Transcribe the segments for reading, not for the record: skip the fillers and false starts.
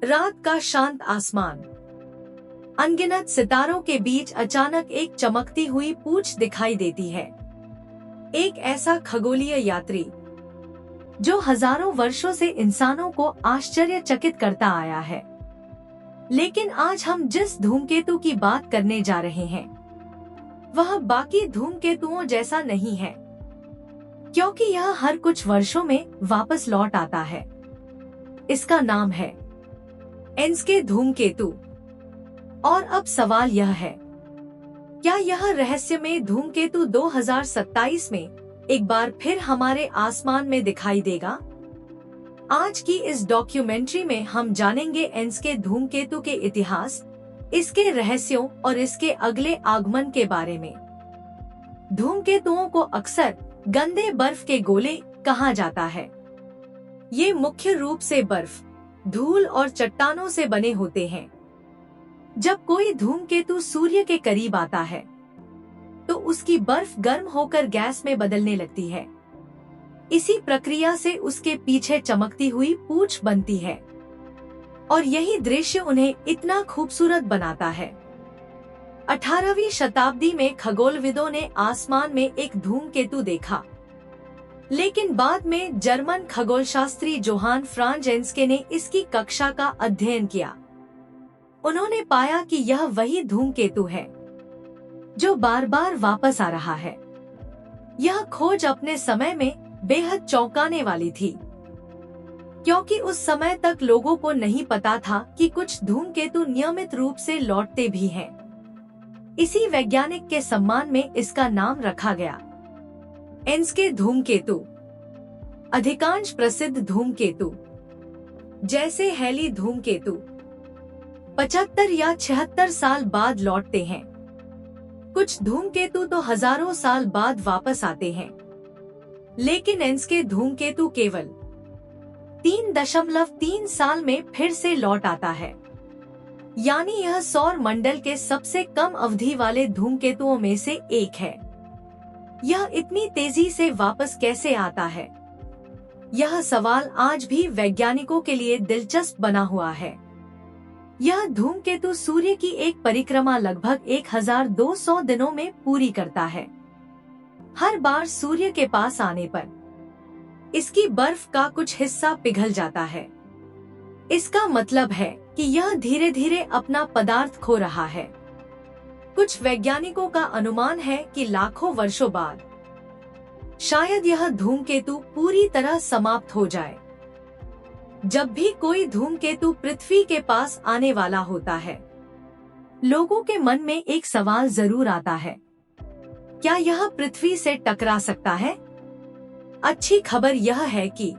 रात का शांत आसमान। अनगिनत सितारों के बीच अचानक एक चमकती हुई पूंछ दिखाई देती है। एक ऐसा खगोलीय यात्री जो हजारों वर्षों से इंसानों को आश्चर्यचकित करता आया है। लेकिन आज हम जिस धूमकेतु की बात करने जा रहे हैं वह बाकी धूमकेतुओं जैसा नहीं है, क्योंकि यह हर कुछ वर्षों में वापस लौट आता है। इसका नाम है एनस्के धूमकेतु। और अब सवाल यह है, क्या यह रहस्यमय धूमकेतु 2027 में एक बार फिर हमारे आसमान में दिखाई देगा? आज की इस डॉक्यूमेंट्री में हम जानेंगे एनस्के धूमकेतु के इतिहास, इसके रहस्यों और इसके अगले आगमन के बारे में। धूमकेतुओं को अक्सर गंदे बर्फ के गोले कहा जाता है। ये मुख्य रूप से बर्फ, धूल और चट्टानों से बने होते हैं। जब कोई धूमकेतु सूर्य के करीब आता है तो उसकी बर्फ गर्म होकर गैस में बदलने लगती है। इसी प्रक्रिया से उसके पीछे चमकती हुई पूंछ बनती है और यही दृश्य उन्हें इतना खूबसूरत बनाता है। 18वीं शताब्दी में खगोलविदों ने आसमान में एक धूमकेतु देखा, लेकिन बाद में जर्मन खगोलशास्त्री जोहान फ्रांज एनस्के ने इसकी कक्षा का अध्ययन किया। उन्होंने पाया कि यह वही धूमकेतु है जो बार बार वापस आ रहा है। यह खोज अपने समय में बेहद चौंकाने वाली थी, क्योंकि उस समय तक लोगों को नहीं पता था कि कुछ धूमकेतु नियमित रूप से लौटते भी हैं। इसी वैज्ञानिक के सम्मान में इसका नाम रखा गया एनस्के धूमकेतु। अधिकांश प्रसिद्ध धूमकेतु जैसे हैली धूमकेतु 75 या 76 साल बाद लौटते हैं। कुछ धूमकेतु तो हजारों साल बाद वापस आते हैं, लेकिन एनस्के धूमकेतु केवल 3.3 साल में फिर से लौट आता है। यानी यह सौर मंडल के सबसे कम अवधि वाले धूमकेतुओं में से एक है। यह इतनी तेजी से वापस कैसे आता है? यह सवाल आज भी वैज्ञानिकों के लिए दिलचस्प बना हुआ है। यह धूमकेतु सूर्य की एक परिक्रमा लगभग 1200 दिनों में पूरी करता है। हर बार सूर्य के पास आने पर इसकी बर्फ का कुछ हिस्सा पिघल जाता है। इसका मतलब है कि यह धीरे धीरे अपना पदार्थ खो रहा है। कुछ वैज्ञानिकों का अनुमान है कि लाखों वर्षों बाद शायद यह धूमकेतु पूरी तरह समाप्त हो जाए। जब भी कोई धूमकेतु पृथ्वी के पास आने वाला होता है, लोगों के मन में एक सवाल जरूर आता है, क्या यह पृथ्वी से टकरा सकता है? अच्छी खबर यह है कि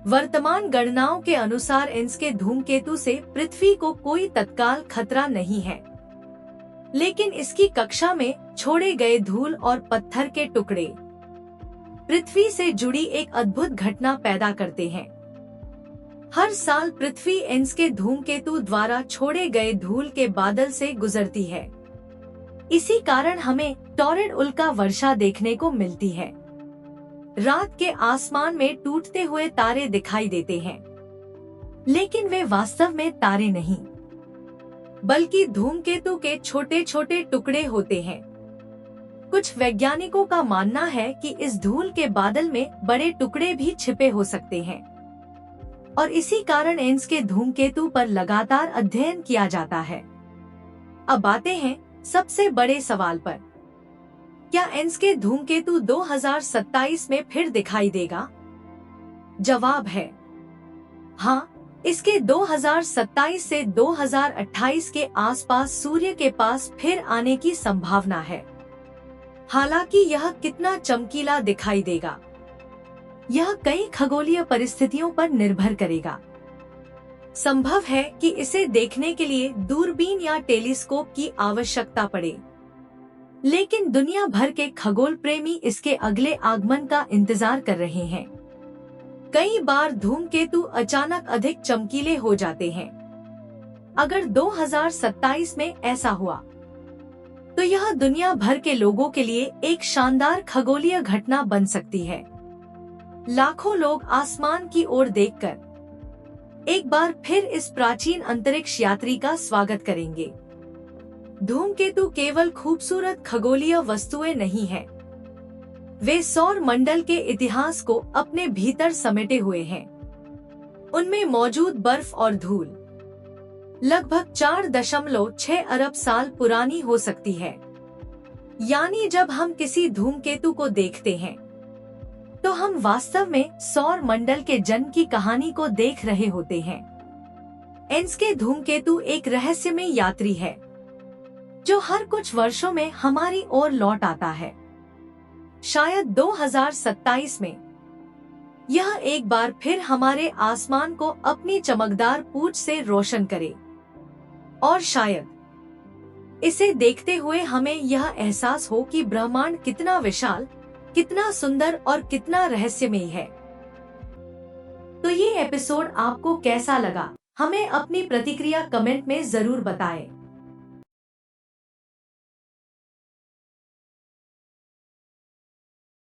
वर्तमान गणनाओं के अनुसार एनस्के धूमकेतु से पृथ्वी को कोई तत्काल खतरा नहीं है, लेकिन इसकी कक्षा में छोड़े गए धूल और पत्थर के टुकड़े पृथ्वी से जुड़ी एक अद्भुत घटना पैदा करते हैं। हर साल पृथ्वी एनस्के धूमकेतु द्वारा छोड़े गए धूल के बादल से गुजरती है। इसी कारण हमें टॉरिड उल्का वर्षा देखने को मिलती है। रात के आसमान में टूटते हुए तारे दिखाई देते हैं, लेकिन वे वास्तव में तारे नहीं, बल्कि धूमकेतु के छोटे छोटे टुकड़े होते हैं। कुछ वैज्ञानिकों का मानना है कि इस धूल के बादल में बड़े टुकड़े भी छिपे हो सकते हैं और इसी कारण एनस्के धूमकेतु पर लगातार अध्ययन किया जाता है। अब आते हैं सबसे बड़े सवाल पर, क्या एनस्के धूमकेतु 2027 में फिर दिखाई देगा? जवाब है हाँ। इसके 2027 से 2028 के आसपास सूर्य के पास फिर आने की संभावना है। हालांकि यह कितना चमकीला दिखाई देगा, यह कई खगोलीय परिस्थितियों पर निर्भर करेगा। संभव है कि इसे देखने के लिए दूरबीन या टेलीस्कोप की आवश्यकता पड़े, लेकिन दुनिया भर के खगोल प्रेमी इसके अगले आगमन का इंतजार कर रहे हैं। कई बार धूमकेतु अचानक अधिक चमकीले हो जाते हैं। अगर 2027 में ऐसा हुआ तो यह दुनिया भर के लोगों के लिए एक शानदार खगोलीय घटना बन सकती है। लाखों लोग आसमान की ओर देखकर एक बार फिर इस प्राचीन अंतरिक्ष यात्री का स्वागत करेंगे। धूमकेतु केवल खूबसूरत खगोलीय वस्तुएं नहीं हैं, वे सौर मंडल के इतिहास को अपने भीतर समेटे हुए हैं। उनमें मौजूद बर्फ और धूल लगभग 4.6 अरब साल पुरानी हो सकती है। यानी जब हम किसी धूमकेतु को देखते हैं तो हम वास्तव में सौर मंडल के जन्म की कहानी को देख रहे होते हैं। एन्स्के धूमकेतु एक रहस्यमय यात्री है जो हर कुछ वर्षों में हमारी ओर लौट आता है। शायद 2027 में यह एक बार फिर हमारे आसमान को अपनी चमकदार पूंछ से रोशन करे और शायद इसे देखते हुए हमें यह एहसास हो कि ब्रह्मांड कितना विशाल, कितना सुंदर और कितना रहस्यमय है। तो ये एपिसोड आपको कैसा लगा? हमें अपनी प्रतिक्रिया कमेंट में जरूर बताएं।